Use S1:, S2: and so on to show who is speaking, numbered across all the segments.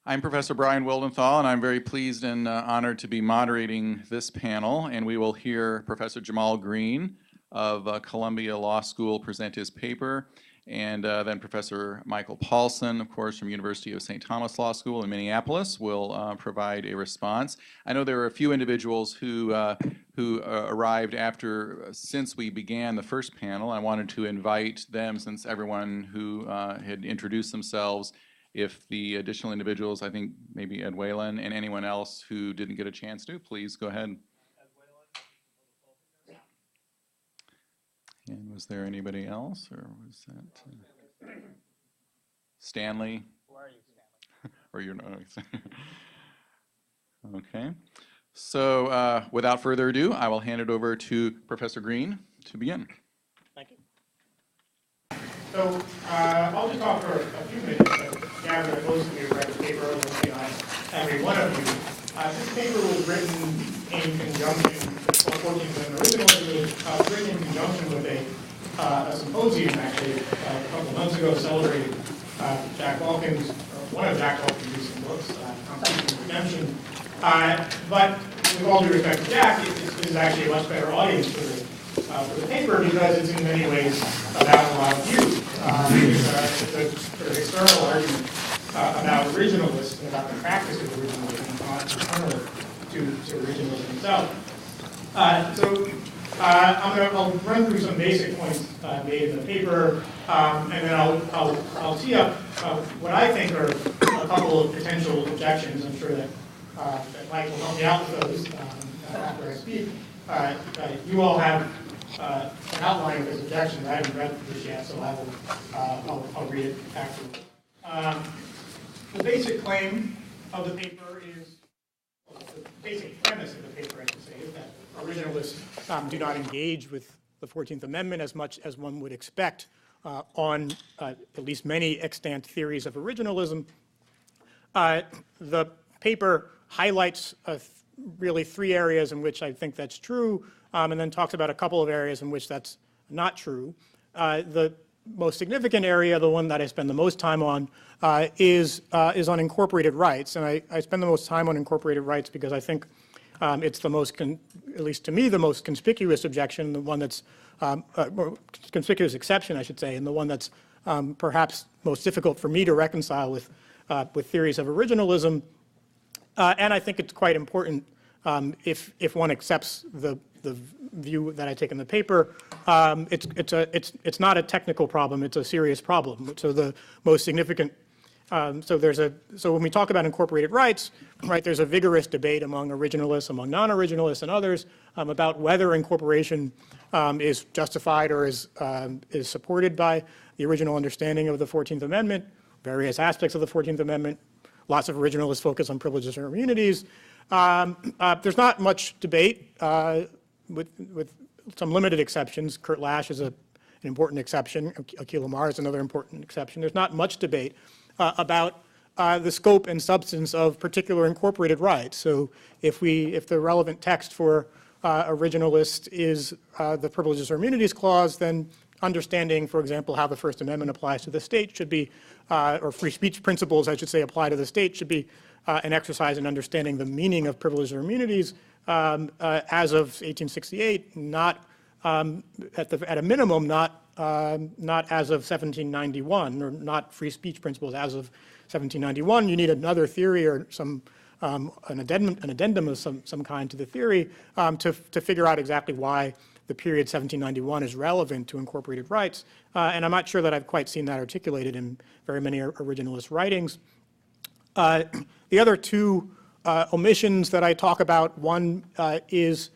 S1: I'm Professor Brian Wildenthal, and I'm very pleased and honored to be moderating this panel. And we will hear Professor Jamal Green of Columbia Law School present his paper, and then Professor Michael Paulson, of course, from University of St. Thomas Law School in Minneapolis, will provide a response. I know there are a few individuals who arrived since we began the first panel. I wanted to invite them, since everyone who had introduced themselves. If the additional individuals, I think maybe Ed Whalen and anyone else who didn't get a chance to, please go ahead. And was there anybody else, or was that Stanley?
S2: Who are you, Stanley?
S1: Or you're not? Okay. So without further ado, I will hand it over to Professor Green to begin.
S2: Thank you. So I'll just talk for a few minutes. I gather that most of you read the paper, every one of you. This paper was written in conjunction, the original was written in conjunction with a symposium, actually, a couple of months ago, celebrating Jack Balkin's, one of Jack Balkin's recent books, Constitutional Redemption. But with all due respect to Jack, this is actually a much better audience for the paper because it's in many ways about a lot of views. It's a sort of external argument about originalists and about the practice of originalism, not internal to originalism itself. I'll run through some basic points made in the paper, and then I'll tee up what I think are a couple of potential objections. I'm sure that Mike will help me out with those after I speak. You all have an outline of those objections. I haven't read this yet, so I'll read it afterwards. The basic claim of the paper is, the basic premise of the paper, I should say, is that originalists do not engage with the 14th Amendment as much as one would expect on at least many extant theories of originalism. The paper highlights really three areas in which I think that's true, and then talks about a couple of areas in which that's not true. The most significant area, the one that I spend the most time on, is on incorporated rights. And I spend the most time on incorporated rights because I think it's the most, at least to me, the most conspicuous objection, the one that's, conspicuous exception, I should say, and the one that's perhaps most difficult for me to reconcile with theories of originalism. And I think it's quite important if one accepts the view that I take in the paper. It's not a technical problem; it's a serious problem. So the most significant. So when we talk about incorporated rights, right? There's a vigorous debate among originalists, among non-originalists, and others about whether incorporation is justified or is supported by the original understanding of the 14th Amendment, various aspects of the 14th Amendment. Lots of originalists focus on privileges or immunities. There's not much debate, with some limited exceptions. Kurt Lash is an important exception. Akhil Amar is another important exception. There's not much debate about the scope and substance of particular incorporated rights. So if the relevant text for originalist is the Privileges or Immunities Clause, then understanding, for example, how the First Amendment applies to the state should be, or free speech principles, I should say, apply to the state, should be an exercise in understanding the meaning of privileges or immunities as of 1868, not at a minimum, not as of 1791, or not free speech principles as of 1791. You need another theory or some an addendum of some kind to the theory to figure out exactly why the period 1791 is relevant to incorporated rights. And I'm not sure that I've quite seen that articulated in very many originalist writings. The other two omissions that I talk about, one is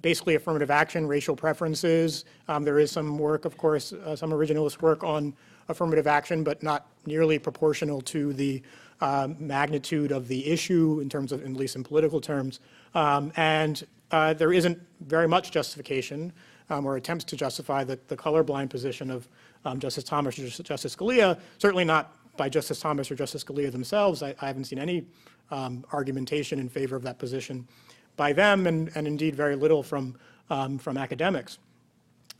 S2: basically affirmative action, racial preferences. There is some work, of course, some originalist work on affirmative action, but not nearly proportional to the magnitude of the issue in terms of, at least in political terms. And there isn't very much justification or attempts to justify the colorblind position of Justice Thomas or Justice Scalia, certainly not by Justice Thomas or Justice Scalia themselves. I haven't seen any argumentation in favor of that position by them, and indeed very little from academics.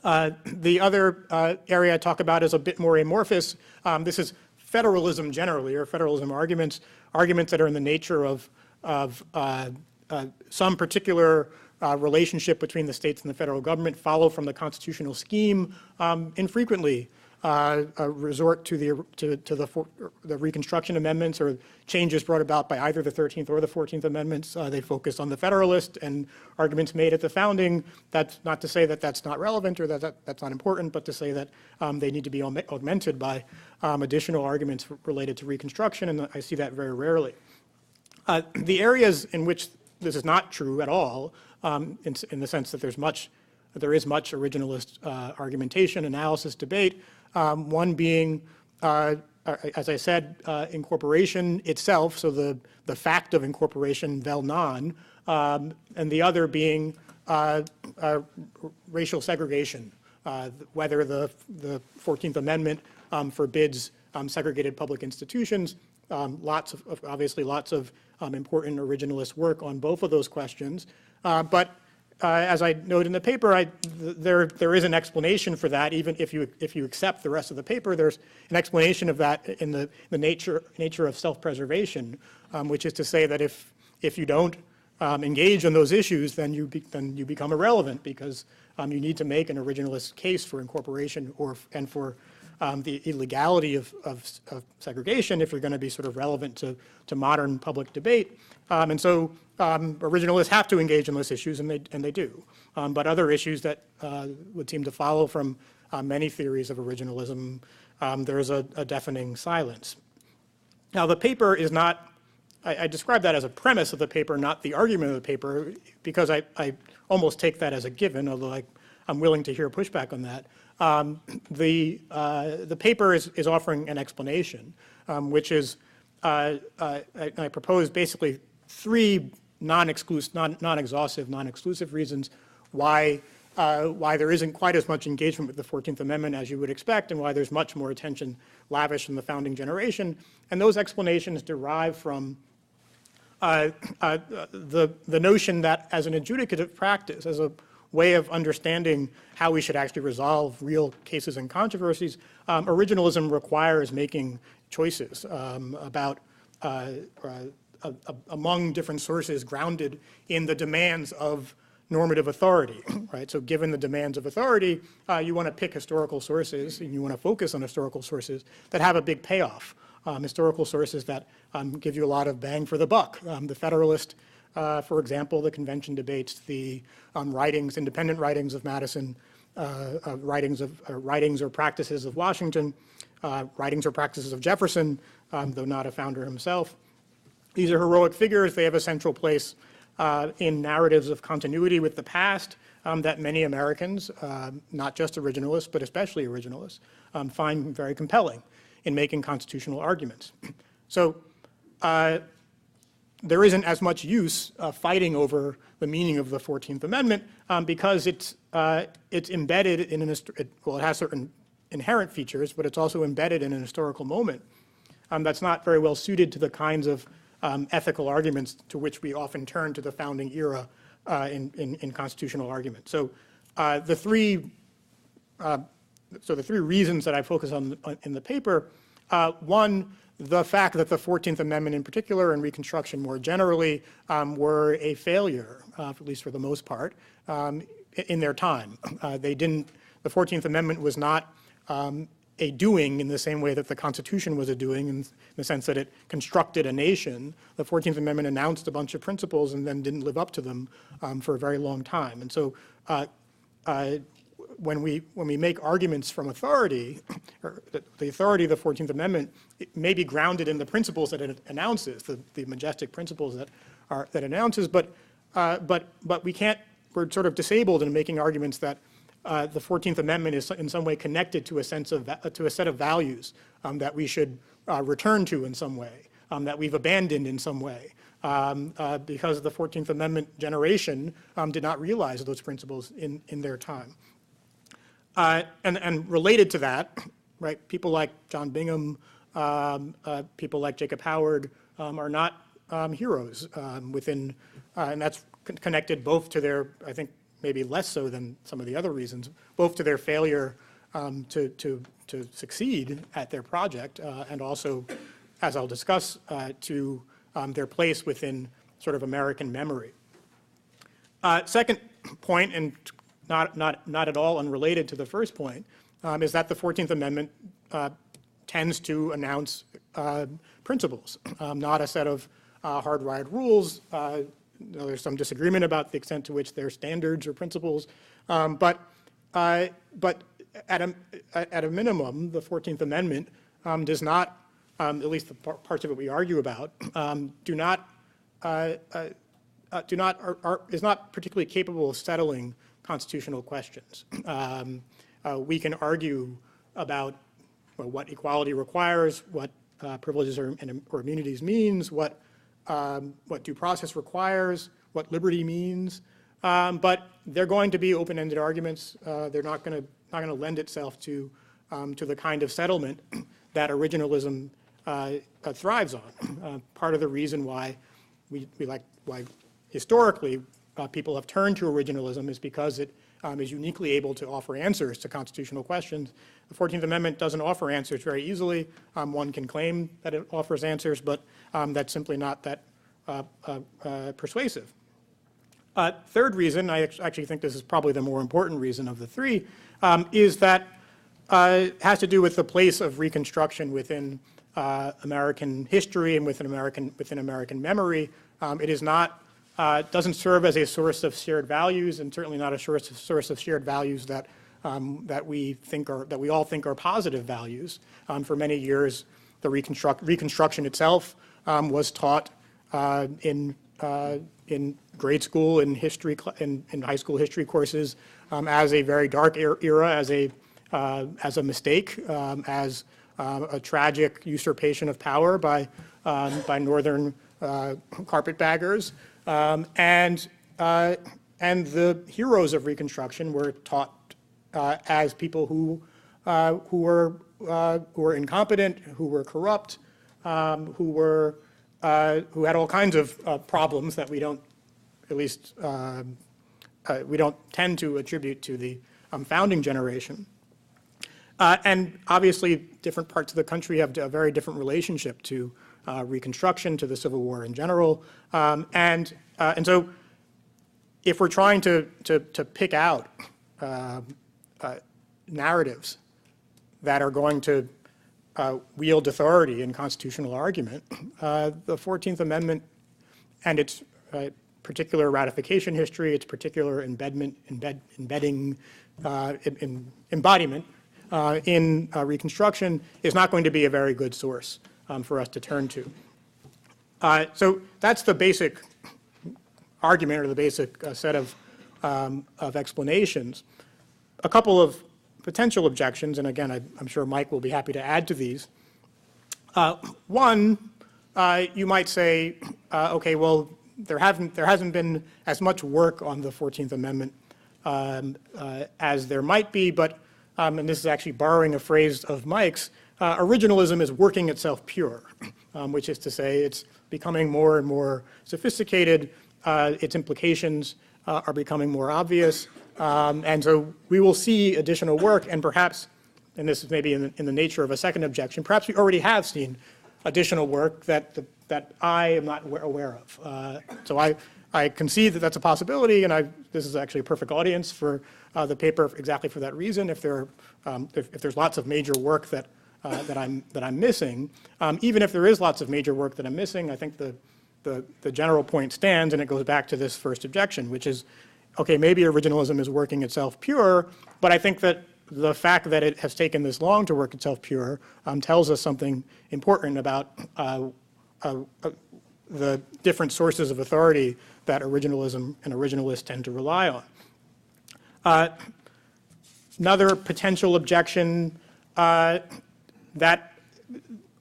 S2: The other area I talk about is a bit more amorphous. This is federalism generally, or federalism arguments that are in the nature of some particular relationship between the states and the federal government follow from the constitutional scheme, infrequently resort to the Reconstruction Amendments or changes brought about by either the 13th or the 14th Amendments. They focus on the Federalist and arguments made at the founding. That's not to say that that's not relevant or that's not important, but to say that they need to be augmented by additional arguments related to Reconstruction, and I see that very rarely. The areas in which this is not true at all, in the sense that there is much originalist argumentation, analysis, debate, one being, as I said, incorporation itself, so the fact of incorporation vel non, and the other being racial segregation, whether the 14th Amendment forbids segregated public institutions. Obviously lots of important originalist work on both of those questions. But as I note in the paper, there is an explanation for that. Even if you accept the rest of the paper, there's an explanation of that in the nature of self-preservation, which is to say that if you don't engage in those issues, then you become irrelevant, because you need to make an originalist case for incorporation and for the illegality of segregation if you're going to be sort of relevant to modern public debate. And so originalists have to engage in those issues, and they do. But other issues that would seem to follow from many theories of originalism, there is a deafening silence. Now, the paper is not, I describe that as a premise of the paper, not the argument of the paper, because I almost take that as a given, although I'm willing to hear pushback on that. The paper is offering an explanation, which is, I propose basically three non-exhaustive, non-exclusive reasons why there isn't quite as much engagement with the 14th Amendment as you would expect, and why there's much more attention lavished in the founding generation. And those explanations derive from the notion that as an adjudicative practice, as a way of understanding how we should actually resolve real cases and controversies, originalism requires making choices about among different sources grounded in the demands of normative authority, right? So given the demands of authority, you want to pick historical sources, and you want to focus on historical sources that have a big payoff, historical sources that give you a lot of bang for the buck. The Federalist, for example, the convention debates, the writings, independent writings of Madison, writings or practices of Washington, writings or practices of Jefferson, though not a founder himself. These are heroic figures. They have a central place in narratives of continuity with the past that many Americans, not just originalists, but especially originalists, find very compelling in making constitutional arguments. So there isn't as much use fighting over the meaning of the 14th Amendment because it's embedded in it has certain inherent features, but it's also embedded in an historical moment that's not very well suited to the kinds of ethical arguments to which we often turn to the founding era in constitutional argument. So the three reasons that I focus on in the paper, one, the fact that the 14th Amendment in particular and Reconstruction more generally were a failure, at least for the most part, in their time. The 14th Amendment was not a doing in the same way that the Constitution was a doing, in the sense that it constructed a nation. The 14th Amendment announced a bunch of principles and then didn't live up to them for a very long time. And so when we make arguments from authority, or the authority of the 14th Amendment, it may be grounded in the principles that it announces, the majestic principles that it announces, but we can't, we're sort of disabled in making arguments that the 14th Amendment is in some way connected to a set of values that we should return to in some way, that we've abandoned in some way, because the 14th Amendment generation did not realize those principles in their time. And related to that, right, people like John Bingham, people like Jacob Howard are not heroes and that's connected both to their, I think, maybe less so than some of the other reasons, both to their failure to succeed at their project, and also, as I'll discuss, to their place within sort of American memory. Second point, and not at all unrelated to the first point, is that the 14th Amendment tends to announce principles, not a set of hardwired rules. There's some disagreement about the extent to which they're standards or principles, but at a minimum, the 14th Amendment does not, at least the parts of it we argue about, is not particularly capable of settling constitutional questions. We can argue about what equality requires, what privileges or immunities means, what due process requires, what liberty means, but they're going to be open-ended arguments. They're not going to lend itself to the kind of settlement that originalism thrives on. Part of the reason why why historically people have turned to originalism is because it is uniquely able to offer answers to constitutional questions. The 14th Amendment doesn't offer answers very easily. One can claim that it offers answers, but that's simply not that persuasive. Third reason, I actually think this is probably the more important reason of the three, is that it has to do with the place of Reconstruction within American history and within American memory. It is not, doesn't serve as a source of shared values, and certainly not a source of shared values that we all think are positive values. For many years, the Reconstruction itself was taught in grade school, in history, in high school history courses, as a very dark era, as a mistake, as a tragic usurpation of power by Northern carpetbaggers, and the heroes of Reconstruction were taught as people who were incompetent, who were corrupt, who had all kinds of problems that we don't, at least we don't tend to attribute to the founding generation. And obviously, different parts of the country have a very different relationship to Reconstruction, to the Civil War in general, and so if we're trying to pick out narratives that are going to wield authority in constitutional argument, the 14th Amendment and its particular ratification history, its particular embodiment in Reconstruction is not going to be a very good source for us to turn to. So that's the basic argument, or the basic set of explanations. A couple of potential objections, and again, I'm sure Mike will be happy to add to these. One, you might say, okay, well, there hasn't been as much work on the 14th Amendment as there might be, but, and this is actually borrowing a phrase of Mike's, originalism is working itself pure, which is to say it's becoming more and more sophisticated, its implications are becoming more obvious, and so we will see additional work, and perhaps, and this is maybe in the nature of a second objection, perhaps we already have seen additional work that I am not aware of. So I concede that that's a possibility, and this is actually a perfect audience for the paper exactly for that reason. If there's lots of major work that I'm missing, even if there is lots of major work that I'm missing, I think the general point stands, and it goes back to this first objection, which is, okay, maybe originalism is working itself pure, but I think that the fact that it has taken this long to work itself pure tells us something important about the different sources of authority that originalism and originalists tend to rely on. Another potential objection, that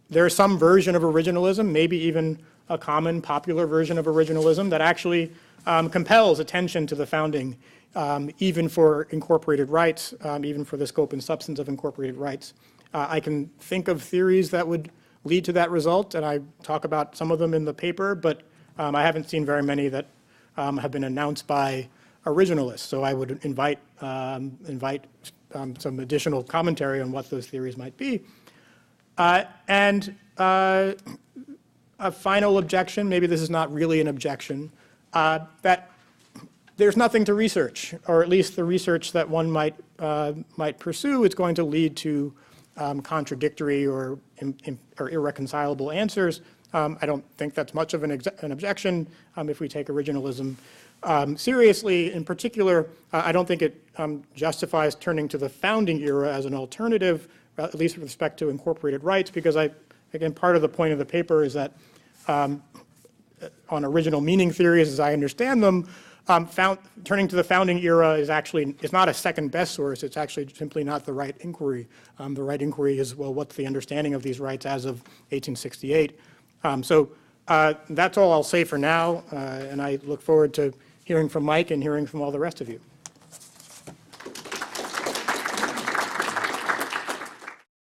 S2: there is some version of originalism, maybe even a common popular version of originalism, that actually compels attention to the founding, even for incorporated rights, even for the scope and substance of incorporated rights. I can think of theories that would lead to that result, and I talk about some of them in the paper, but I haven't seen very many that have been announced by originalists. So I would invite some additional commentary on what those theories might be. And a final objection, maybe this is not really an objection, that there's nothing to research, or at least the research that one might pursue is going to lead to contradictory or irreconcilable answers. I don't think that's much of an objection if we take originalism seriously. In particular, I don't think it justifies turning to the founding era as an alternative, at least with respect to incorporated rights, because again, part of the point of the paper is that on original meaning theories, as I understand them, turning to the founding era is not a second best source. It's actually simply not the right inquiry. The right inquiry is, well, what's the understanding of these rights as of 1868? So that's all I'll say for now, and I look forward to hearing from Mike and hearing from all the rest of you.